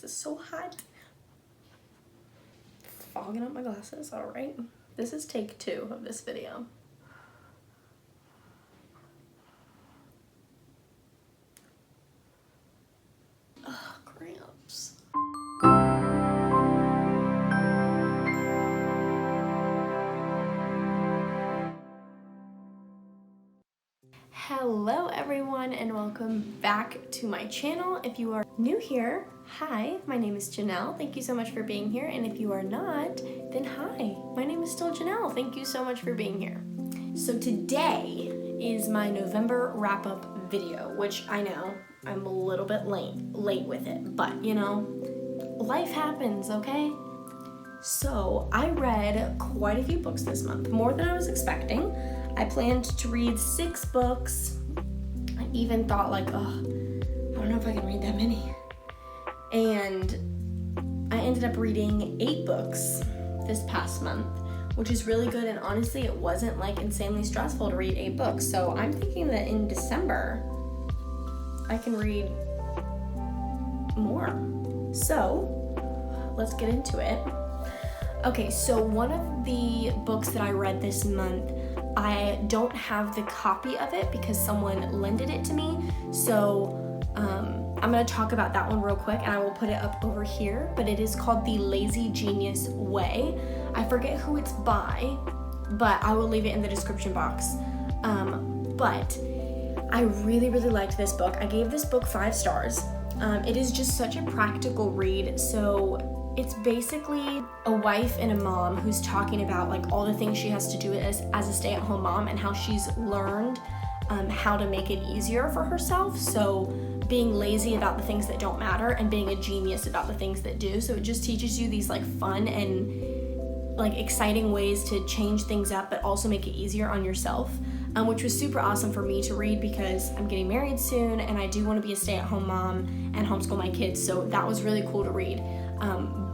This is so hot. It's fogging up my glasses, all right. This is take 2 of this video. Ugh, cramps. Hello everyone and welcome back to my channel. If you are new here, hi, my name is Janelle. Thank you so much for being here. And if you are not, then hi, my name is still Janelle. Thank you so much for being here. So today is my November wrap-up video, which I know I'm a little bit late with it, but you know, life happens, okay? So I read quite a few books this month, more than I was expecting. I planned to read 6 books. I even thought like, oh, I don't know if I can read that many. And I ended up reading 8 books this past month, which is really good. And honestly, it wasn't like insanely stressful to read 8 books. So I'm thinking that in December, I can read more. So let's get into it. Okay, so one of the books that I read this month, I don't have the copy of it because someone lended it to me. So I'm gonna talk about that one real quick and I will put it up over here, but it is called The Lazy Genius Way. I forget who it's by, but I will leave it in the description box. But I really liked this book. I gave this book 5 stars. It is just such a practical read. So it's basically a wife and a mom who's talking about like all the things she has to do as a stay-at-home mom and how she's learned how to make it easier for herself. So being lazy about the things that don't matter and being a genius about the things that do. So it just teaches you these like fun and like exciting ways to change things up but also make it easier on yourself, which was super awesome for me to read because I'm getting married soon and I do want to be a stay-at-home mom and homeschool my kids. So that was really cool to read.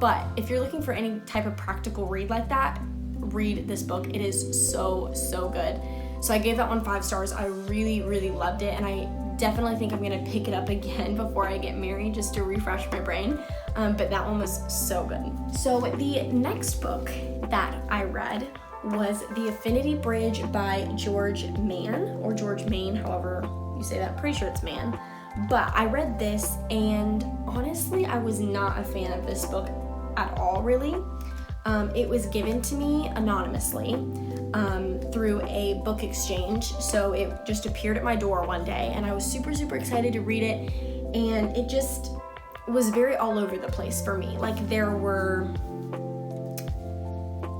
But if you're looking for any type of practical read like that, read this book. It is so good. So I gave that one 5 stars. I really loved it, and I definitely think I'm gonna pick it up again before I get married just to refresh my brain. But that one was so good. So the next book that I read was The Affinity Bridge by George Main, however you say that. Pretty sure it's Mann. But I read this and honestly, I was not a fan of this book at all, really. It was given to me anonymously through a book exchange. So it just appeared at my door one day and I was super excited to read it. And it just was very all over the place for me. Like there were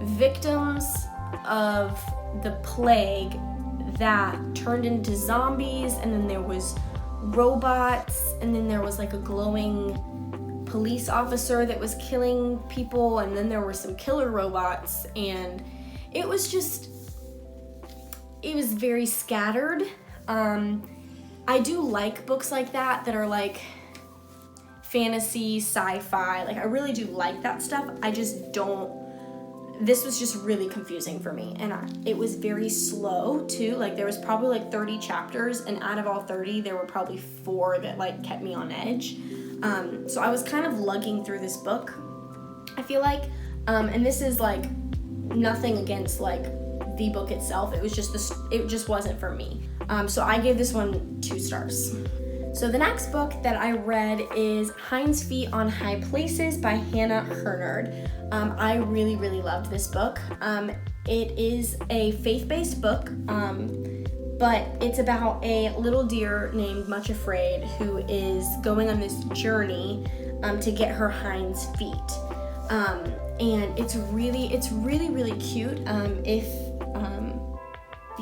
victims of the plague that turned into zombies, and then there was robots, and then there was like a glowing police officer that was killing people, and then there were some killer robots, and it was very scattered. I do like books like that are like fantasy, sci-fi, like I really do like that stuff. I just don't, this was just really confusing for me, and it was very slow too. Like there was probably like 30 chapters, and out of all 30 there were probably 4 that like kept me on edge. So I was kind of lugging through this book, I feel like, and this is like nothing against like the book itself. It was just it just wasn't for me. So I gave this one 2 stars. So the next book that I read is Hind's Feet on High Places by Hannah Hurnard. I really loved this book. It is a faith-based book, but it's about a little deer named Much Afraid who is going on this journey to get her hind's feet. And it's really cute. If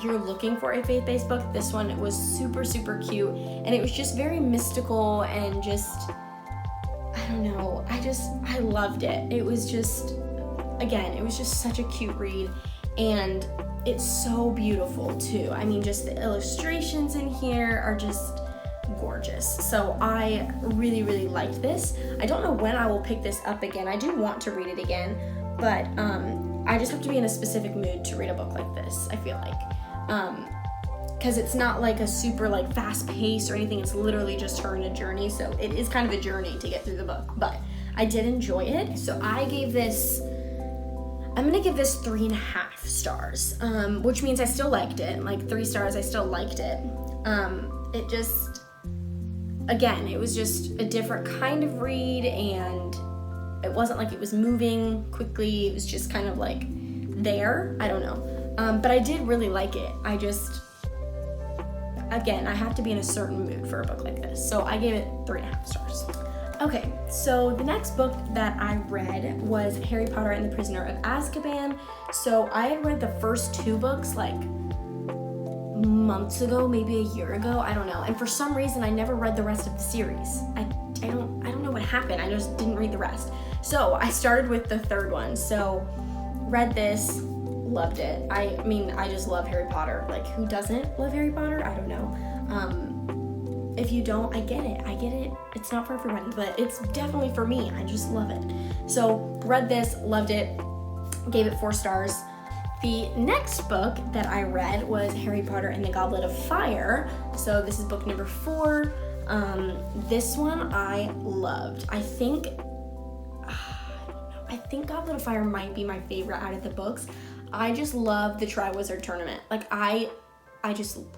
you're looking for a faith-based book, this one was super cute, and it was just very mystical and just, I don't know, I loved it. It was just such a cute read, and it's so beautiful too. I mean, just the illustrations in here are just gorgeous. So I really liked this. I don't know when I will pick this up again. I do want to read it again, but I just have to be in a specific mood to read a book like this, I feel like. Because it's not like a super like fast pace or anything. It's literally just her in a journey, so it is kind of a journey to get through the book. But I did enjoy it. So I'm gonna give this 3.5 stars, which means I still liked it. Like 3 stars, I still liked it. It just, again, it was just a different kind of read, and it wasn't like it was moving quickly. It was just kind of like there. I don't know. But I did really like it. Again, I have to be in a certain mood for a book like this. So I gave it 3.5 stars. Okay, so the next book that I read was Harry Potter and the Prisoner of Azkaban. So I had read the first 2 books like months ago, maybe a year ago, I don't know. And for some reason, I never read the rest of the series. I don't know what happened. I just didn't read the rest. So I started with the 3rd one. So read this, loved it. I mean, I just love Harry Potter. Like, who doesn't love Harry Potter? I don't know. If you don't, I get it. It's not for everybody, but it's definitely for me. I just love it. So read this, loved it, gave it 4 stars. The next book that I read was Harry Potter and the Goblet of Fire. So this is book number 4. This one I loved. I think Goblet of Fire might be my favorite out of the books. I just love the Triwizard Tournament. Like I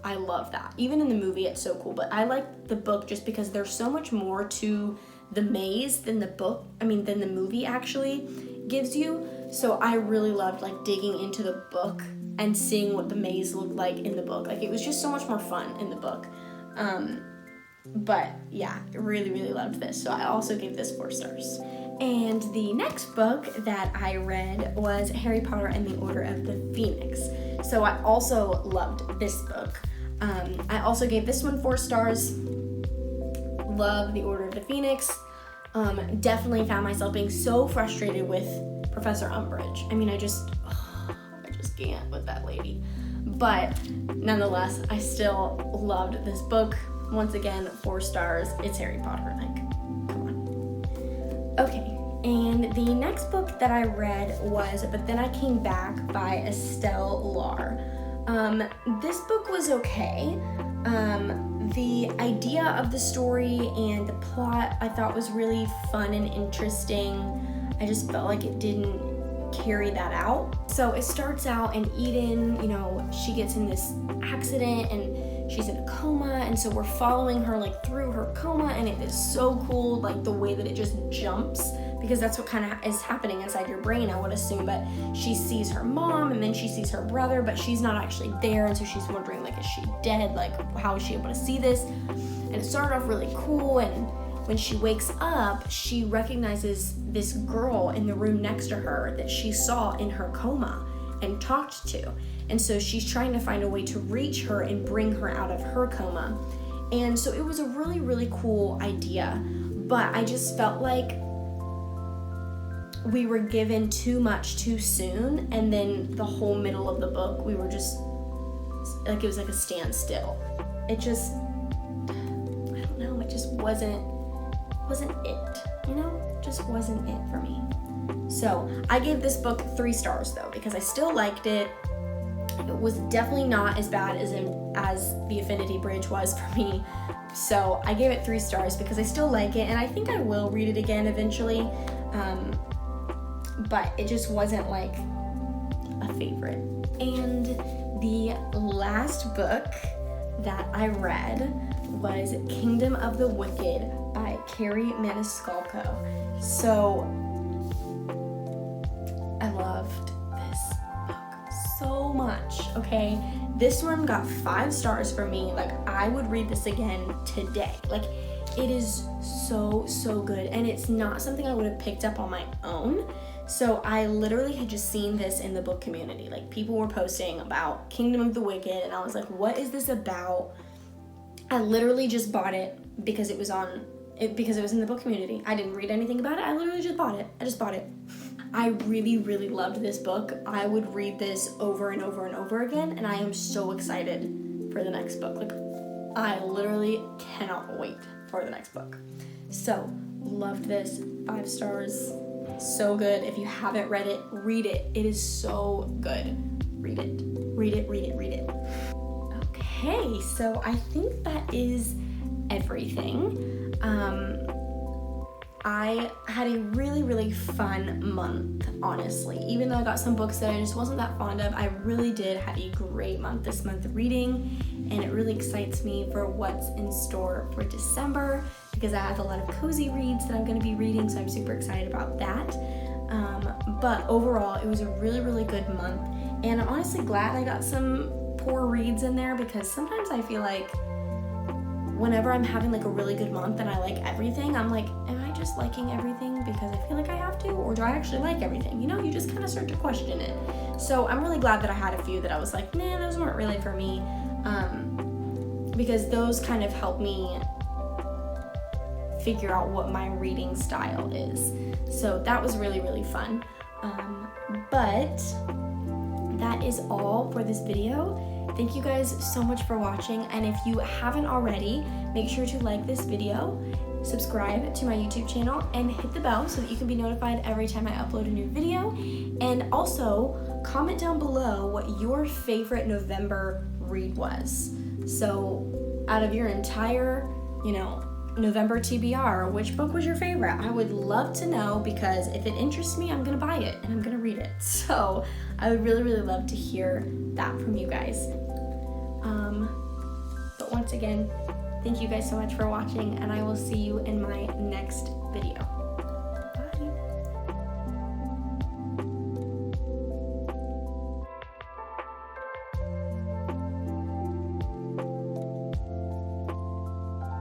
love that. Even in the movie, it's so cool. But I like the book just because there's so much more to the maze than the movie actually gives you. So I really loved like digging into the book and seeing what the maze looked like in the book. Like, it was just so much more fun in the book. But yeah, really, really loved this. So I also gave this 4 stars. And the next book that I read was Harry Potter and the Order of the Phoenix. So I also loved this book. I also gave this one 4 stars. Love the Order of the Phoenix. Definitely found myself being so frustrated with Professor Umbridge. I mean, I just can't with that lady. But nonetheless, I still loved this book. Once again, 4 stars. It's Harry Potter. Like, come on. Okay, and the next book that I read was But Then I Came Back by Estelle Lar. This book was okay. The idea of the story and the plot I thought was really fun and interesting. I just felt like it didn't carry that out. So it starts out in Eden, she gets in this accident and she's in a coma, and so we're following her like through her coma, and it is so cool, like the way that it just jumps, because that's what kind of is happening inside your brain, I would assume. But she sees her mom and then she sees her brother, but she's not actually there, and so she's wondering, like, is she dead? Like, how is she able to see this? And it started off really cool, and when she wakes up, she recognizes this girl in the room next to her that she saw in her coma and talked to. And so she's trying to find a way to reach her and bring her out of her coma. And so it was a really, really cool idea, but I just felt like we were given too much too soon, and then the whole middle of the book, we were just, like, it was like a standstill. It just, I don't know, it just wasn't it, just wasn't it for me. So I gave this book 3 stars though, because I still liked it. It was definitely not as bad as The Affinity Bridge was for me. So I gave it 3 stars because I still like it, and I think I will read it again eventually. But it just wasn't like a favorite. And the last book that I read was Kingdom of the Wicked by Carrie Maniscalco. So I loved this book so much, okay? This one got 5 stars for me. Like, I would read this again today. Like, it is so, so good, and it's not something I would have picked up on my own. So I literally had just seen this in the book community. Like, people were posting about Kingdom of the Wicked, and I was like, what is this about? I literally just bought it because it was in the book community. I didn't read anything about it. I literally just bought it. I really, really loved this book. I would read this over and over and over again, and I am so excited for the next book. Like, I literally cannot wait for the next book. So, loved this. 5 stars. So good. If you haven't read it, read it. It is so good. Read it. Read it, read it, read it. Okay, so I think that is everything. I had a really, really fun month, honestly. Even though I got some books that I just wasn't that fond of, I really did have a great month this month reading, and it really excites me for what's in store for December because I have a lot of cozy reads that I'm going to be reading, so I'm super excited about that. But overall, it was a really, really good month, and I'm honestly glad I got some poor reads in there because sometimes I feel like whenever I'm having like a really good month and I like everything, I'm like, am I just liking everything because I feel like I have to, or do I actually like everything? You know, you just kind of start to question it. So I'm really glad that I had a few that I was like, nah, those weren't really for me, because those kind of help me figure out what my reading style is. So that was really, really fun. But that is all for this video. Thank you guys so much for watching, and if you haven't already, make sure to like this video, subscribe to my YouTube channel, and hit the bell so that you can be notified every time I upload a new video. And also, comment down below what your favorite November read was. So, out of your entire, November TBR, which book was your favorite? I would love to know, because if it interests me, I'm gonna buy it and I'm gonna read it. So I would really, really love to hear that from you guys. But once again, thank you guys so much for watching, and I will see you in my next video.